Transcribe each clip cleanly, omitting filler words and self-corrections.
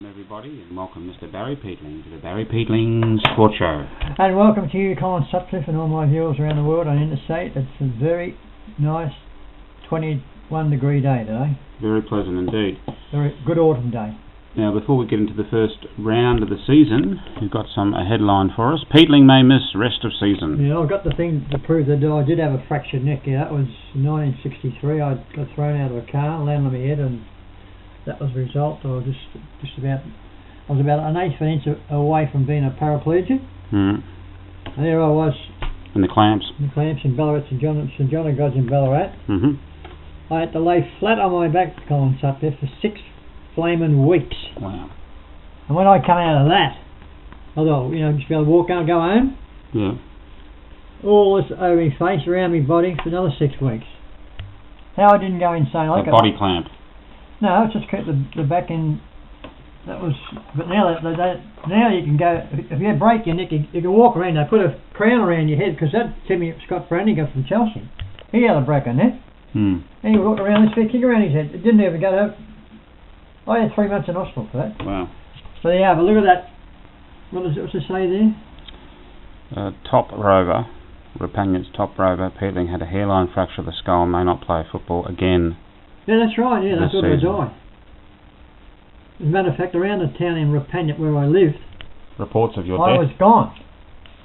Everybody, and welcome Mr. Barry Peatling to the Barry Peatling Sport Show. And welcome to you, Colin Sutcliffe, and all my viewers around the world on interstate. It's a very nice 21 degree day today. Very pleasant indeed. Very good autumn day. Now, before we get into the first round of the season, we've got a headline for us. Peatling may miss rest of season. Yeah, I've got the thing to prove that I did have a fractured neck. Yeah, that was 1963. I got thrown out of a car, landed on my head, and that was the result. I was about an eighth of an inch away from being a paraplegic. And there I was. And the clamps. The clamps in Ballarat, St John of God's in Ballarat. I had to lay flat on my back, Colin Sutcliffe, for 6 flaming weeks. Wow. And when I come out of that, I thought, just be able to walk out and go home. Yeah. All this over my face, around my body for another 6 weeks. How I didn't go insane. A body clamp. No, it's just kept the back in. That was, but now you can go. If you break your neck, you can walk around. They put a crown around your head because that Timmy Scott Brannigan from Chelsea, he had a broken neck. And he would walk around this big kick around his head. It didn't ever go up. I had 3 months in hospital for that. Wow. So yeah, but look at that. What's it say there? Top rover, repugnant top rover, Peatling had a hairline fracture of the skull and may not play football again. Yeah, that's right. Yeah, they thought I'd die. As a matter of fact, around the town in Repugnant where I lived, reports of your death. I was gone.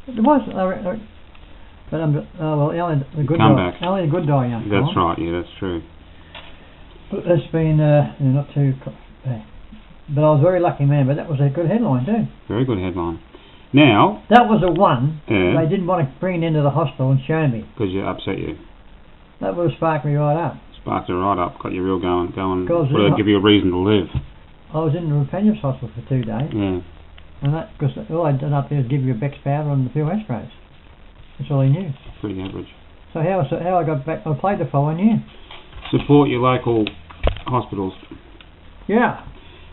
It was, but only the good die. Only the good die, young. That's right. Yeah, that's true. But it's been not too. But I was a very lucky man. But that was a good headline too. Very good headline. Now that was the one they didn't want to bring it into the hospital and show me because you upset you. That would have sparked me right up. Sparked it right up. Got you real going. Would have give you a reason to live. I was in the Repugnant hospital for 2 days. Yeah. And that because all I'd done up there was give you a Bex powder and a few aspirates. That's all he knew. Pretty average. So how I got back? I played the following year. Support your local hospitals. Yeah.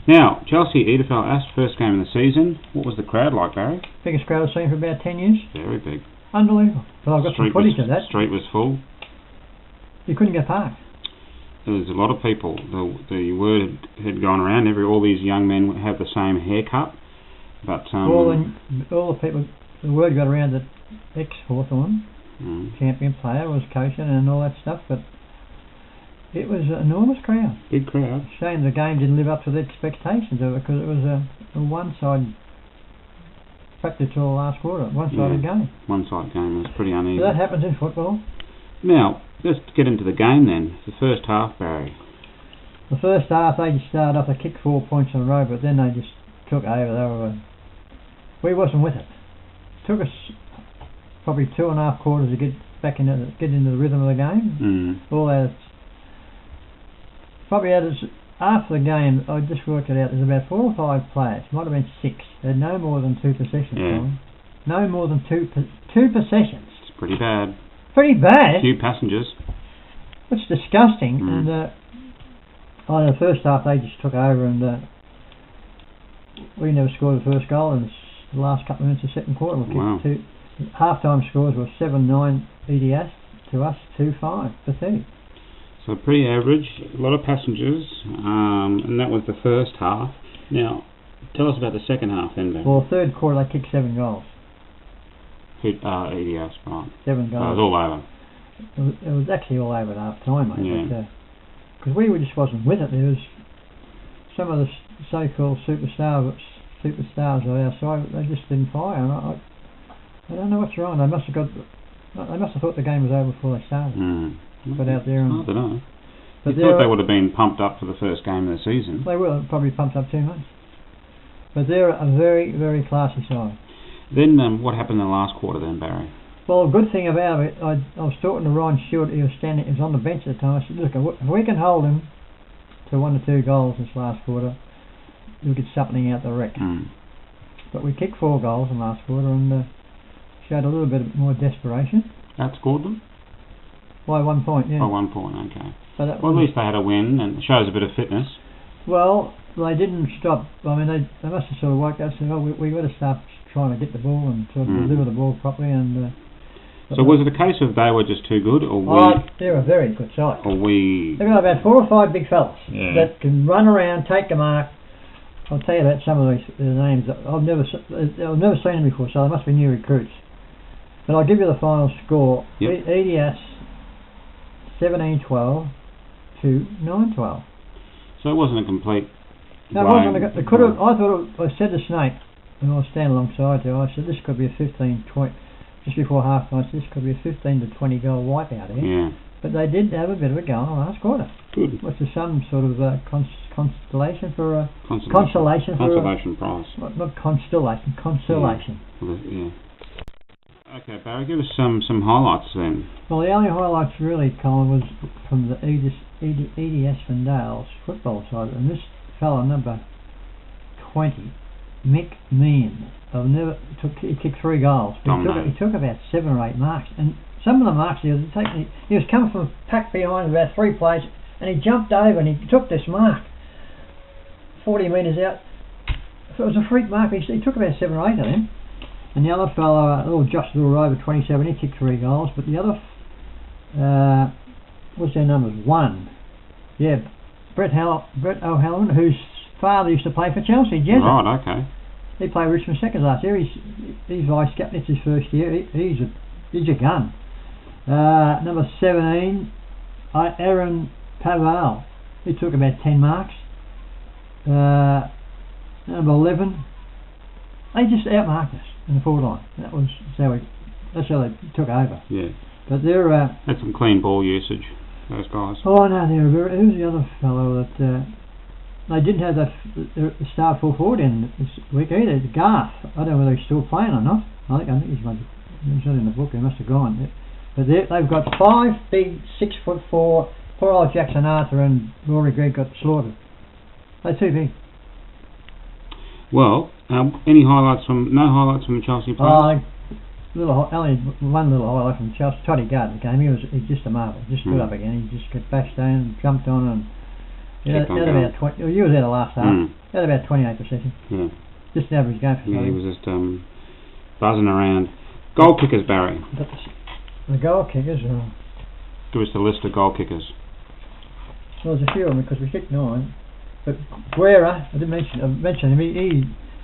Now, Chelsea Edi Asp, first game of the season. What was the crowd like, Barry? Biggest crowd I've seen for about 10 years. Very big. Unbelievable. But I've got some footage of that. Street was full. You couldn't get parked. There was a lot of people. The word had gone around. All these young men would have the same haircut. But all the people, the word got around that ex-Hawthorn champion player was coaching and all that stuff. But it was an enormous crowd. Big crowd. Shame the game didn't live up to the expectations of it because it was a one-side factor till the last quarter. One-sided game. One-sided game. It was pretty uneven. So that happens in football. Now, let's get into the game then. The first half, Barry. The first half, they just started off. They kicked 4 points in a row, but then they just took over. We wasn't with it. It took us probably 2.5 quarters to get into the rhythm of the game. All that. Probably after the game, I just worked it out. There's about 4 or 5 players. Might have been 6. They had no more than 2 possessions. Yeah. No more than two possessions. It's pretty bad. Pretty bad. Few passengers. It's disgusting. And the first half they just took over, and we never scored the first goal in the last couple of minutes of the second quarter. Wow. Half-time scores were 7-9 Edi Asp to us, 2-5 for 30. So pretty average. A lot of passengers, and that was the first half. Now, tell us about the second half then, Ben. Well, third quarter they kicked 7 goals. Edi Asp, right. 7 goals. So it was all over. It was actually all over at half time, mate. Yeah. Because we just wasn't with it. There was some of the so-called superstars on our side. They just didn't fire. And I don't know what's wrong. They must have thought the game was over before they started. Got out there and I don't know. But you thought they would have been pumped up for the first game of the season. They will probably pumped up too much. But they're a very, very classy side. Then what happened in the last quarter then, Barry? Well, the good thing about it, I was talking to Ryan Stewart. He was on the bench at the time. I said, look, if we can hold him to 1 or 2 goals this last quarter, we'll get something out the wreck. But we kicked 4 goals in the last quarter and showed a little bit more desperation. Outscored them? By 1 point, yeah. By 1 point, okay. Well, at least they had a win, and it shows a bit of fitness. Well, they didn't stop. I mean, they must have sort of woke up and said, oh, we got to start trying to get the ball and sort of deliver the ball properly. And so was it a case of they were just too good, or they're a very good side. Or we... They've got about 4 or 5 big fellas that can run around, take the mark, I'll tell you about some of these names. I've never seen them before, so they must be new recruits. But I'll give you the final score. Yep. Edi Asp 17-12 to 9-12. So it wasn't a complete. No, it wasn't. It could have. I thought. I said to Snake, and I was standing alongside you. I said this could be a 15-20. Just before half time, I said this could be a 15 to 20 goal wipeout here. Yeah. But they did have a bit of a go in the last quarter. Good. Which is some sort of constellation for a consolation prize. Not constellation. Consolation. Yeah. Okay, Barry, give us some highlights then. Well, the only highlights really, Colin, was from the Edi Asp football side, and this fella number 20, Mick Meehan. He kicked 3 goals. He took about 7 or 8 marks, and some of the marks he was coming from a pack behind about 3 plays, and he jumped over and he took this mark 40 metres out. If it was a freak mark, he took about 7 or 8 of them. And the other fellow, Josh Rover, 27, he kicked 3 goals, but the other, what's their numbers? 1. Yeah, Brett O'Halloran, whose father used to play for Chelsea, Jezza. Right, okay. He played Richmond Seconds last year. He's vice captain. It's his first year. He's a gun. Number 17, Aaron Paval. He took about 10 marks. Number 11, they just outmarked us in the forward line. That's how they took over. Yeah. But they're had some clean ball usage, those guys. Oh no, who's the other fellow that they didn't have the star full forward in this week either? Garth. I don't know whether he's still playing or not. I think he's not in the book. He must have gone. But they've got 5 big 6'4". Poor old Jackson Arthur and Rory Gregg got slaughtered. They're too big. Well, no highlights from the Chelsea players? Only one little highlight from Chelsea. Toddy Gardner came. He's just a marvel. Just stood up again. He just got bashed down, jumped on, and he had about 20. You was there the last half. He had about 28 possession. Yeah. Just an average game for Toddy. He was just buzzing around. Goal kickers, Barry. The goal kickers. Give us the list of goal kickers. Well, there's a few of them because we kicked 9. But Guerra, I mentioned him.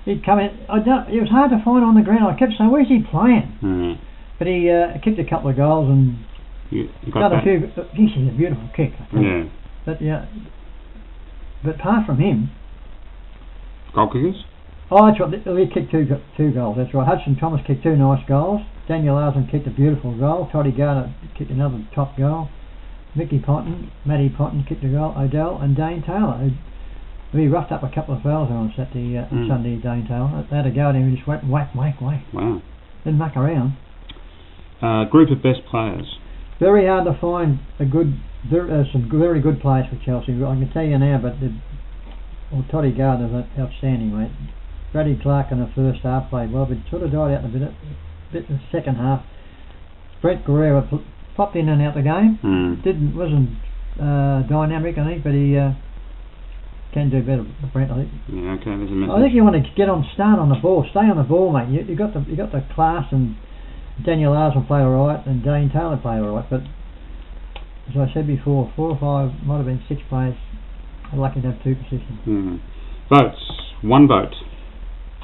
He'd come in. It was hard to find on the ground. I kept saying, "Where's he playing?" But he kicked a couple of goals and done a few. He's a beautiful kick. Yeah. But apart from him, goal kickers. Oh, that's right. He kicked two goals. That's right. Hudson Thomas kicked 2 nice goals. Daniel Larson kicked a beautiful goal. Toddy Gardner kicked another top goal. Matty Ponton kicked a goal. Odell and Dane Taylor. We roughed up a couple of fouls on Saturday, Sunday, Dane Taylor. They had a go at him and just went whack. Wow. Didn't muck around. Group of best players. Very hard to find some very good players for Chelsea. I can tell you now, but Toddy Gardner's outstanding, mate. Brady Clark in the first half played well, but sort of died out a bit in the second half. Brett Guerrero popped in and out the game. Wasn't dynamic, I think, but he can do better, Brent, I think. Yeah, okay, there's a message. I think you want to start on the ball, stay on the ball, mate. You got the class, and Daniel Larson played alright, and Dane Taylor played alright, but as I said before, 4 or 5, might have been 6 players. I'd like to have 2 positions. Votes. 1 vote.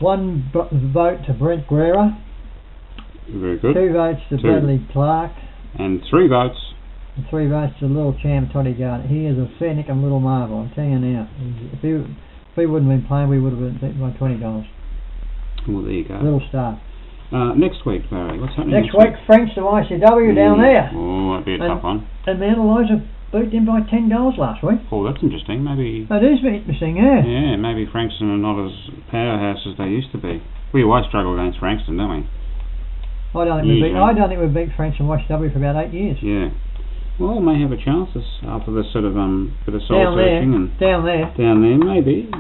1 vote to Brent Guerrero. Very good. 2 votes to Bradley Clark. And 3 votes. And 3 votes to the little champ Toddy Gardner. He is a fair nickum little marvel, I'm telling you now. If he wouldn't have been playing, we would have been beaten by 20 goals. Well, there you go. Little star. Next week, Barry, what's happening next week? Franks to ICW down there. Oh, that'd be a tough one. And Mount Eliza beat them by 10 goals last week. Oh, that's interesting. Maybe. That is interesting, yeah. Yeah, maybe Frankston are not as powerhouse as they used to be. We always struggle against Frankston, don't we? I don't think we've beat Frankston ICW for about 8 years. Yeah. Well, may have a chance after this sort of bit of soul searching down there, maybe.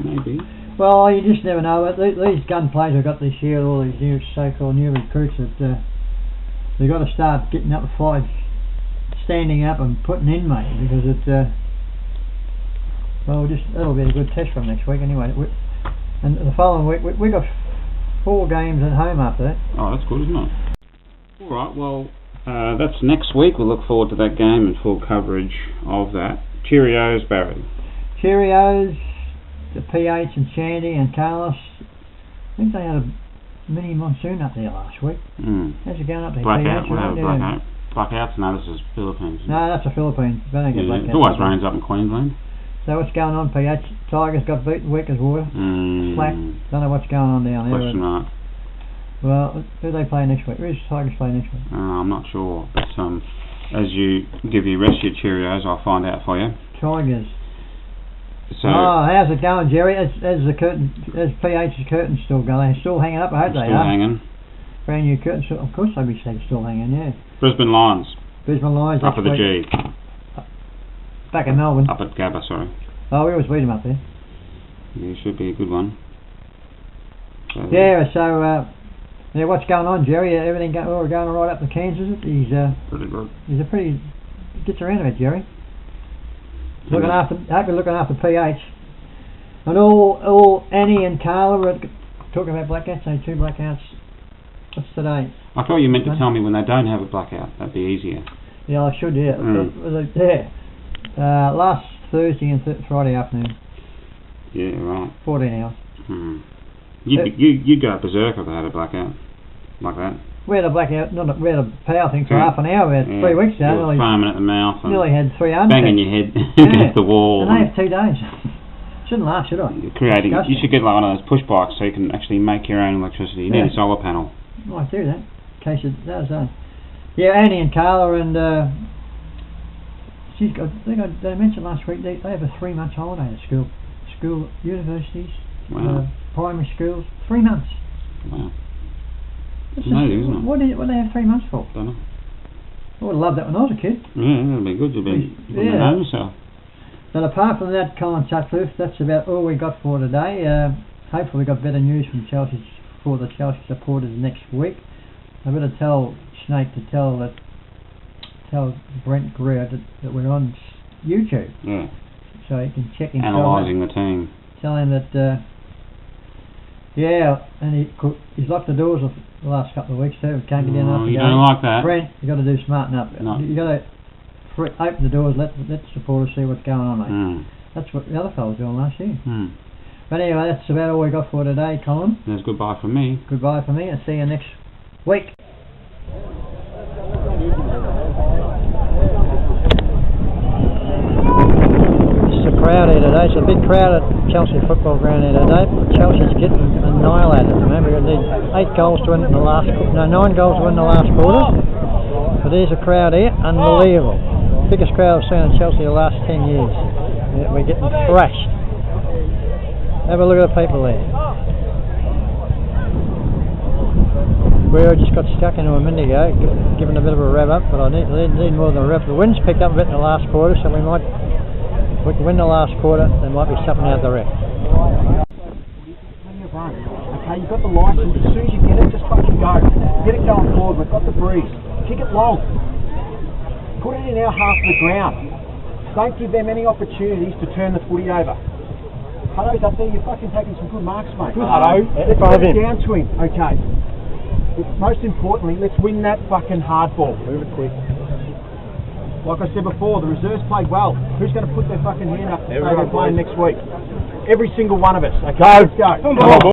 Well, you just never know. These gun players I've got this year, all these new so-called new recruits, that they've got to start getting up the fight, standing up and putting in, mate, because that'll be a good test for them next week anyway. And the following week we got 4 games at home after that. Oh, that's good, isn't it? All right. Well, that's next week. We'll look forward to that game and full coverage of that. Cheerios, Barry. Cheerios. the PH and Shandy and Carlos. I think they had a mini monsoon up there last week. How's it going up there? Blackout, PH, we have a right? blackout. Blackouts? No, this is Philippines. No, that's the Philippines. They don't get blackouts. It always rains up in Queensland. So what's going on, PH? Tigers got beaten weak as water. Slack. Don't know what's going on down there. Question mark. Well, who do they play next week? Who's Tigers play next week? I'm not sure, but as you give your rest of your Cheerios, I'll find out for you. Tigers. So, how's it going, Jerry? As PH's curtains still going? They're still hanging up. I hope they are. Still hanging. Brand new curtains. Of course, they'll be still hanging. Yeah. Brisbane Lions. Brisbane Lions. Up at the G. Back in Melbourne. Up at Gabba, sorry. Oh, we always beat them up there. Yeah, should be a good one. So, yeah, what's going on, Jerry? Everything going all right up to Cairns, is it? Pretty good. Gets around a bit, Jerry. I hope you're looking after PH. And all Annie and Carla were talking about blackouts. Only 2 blackouts. What's today? I thought you meant to tell me when they don't have a blackout. That'd be easier. Yeah, I should, yeah. Last Thursday and Friday afternoon. Yeah, right. 14 hours. You'd go berserk if they had a blackout like that. We had a blackout, we had a power thing for half an hour about 3 weeks ago. Foaming at the mouth. And nearly had 300. Banging your head against the wall. And they have 2 days. Shouldn't last, should I? You should get like one of those push bikes so you can actually make your own electricity. You need a solar panel. Might do that. In case it does. Yeah, Annie and Carla and they mentioned last week they have a 3-month holiday at school, universities, primary schools, 3 months. Wow. It's amazing, isn't it? What do they have 3 months for? Don't know. I would have loved that when I was a kid. Yeah, that'd be good. You'd be know yourself. But apart from that, Colin Sutcliffe, that's about all we got for today. Hopefully we got better news from Chelsea for the Chelsea supporters next week. I better tell Snake to tell Brent Greer that we're on YouTube. Yeah. So he can check himself. Analysing the team. Tell him that. And he's locked the doors the last couple of weeks too. Can't get in after you don't like that. Brent, you got to do smarten up. No. You got to open the doors, let the supporters see what's going on, mate. That's what the other fellow was doing last year. But anyway, that's about all we got for today, Colin. There's goodbye from me. Goodbye from me, and see you next week. It's a crowd here today. It's a big crowd at Chelsea football ground here today. Chelsea's getting annihilated. Remember, we need 9 goals to win the last quarter. But there's a crowd here, unbelievable. Biggest crowd I've seen in Chelsea the last 10 years. Yeah, we're getting thrashed. Have a look at the people there. We just got stuck into a minute ago, giving a bit of a rev up, but I need more than a rev. The wind's picked up a bit in the last quarter, so we can win the last quarter. There might be something out the wreck. Okay, you've got the license. As soon as you get it, just fucking go. Get it going forward. We've got the breeze. Kick it long. Put it in our half of the ground. Don't give them any opportunities to turn the footy over. Hutto's up there. You're fucking taking some good marks, mate. Good, Hutto. Let's get it down to him. Okay. But most importantly, let's win that fucking hard ball. Move it quick. Like I said before, the reserves played well. Who's going to put their fucking hand up to say they're playing next week? Every single one of us. Okay, let's go.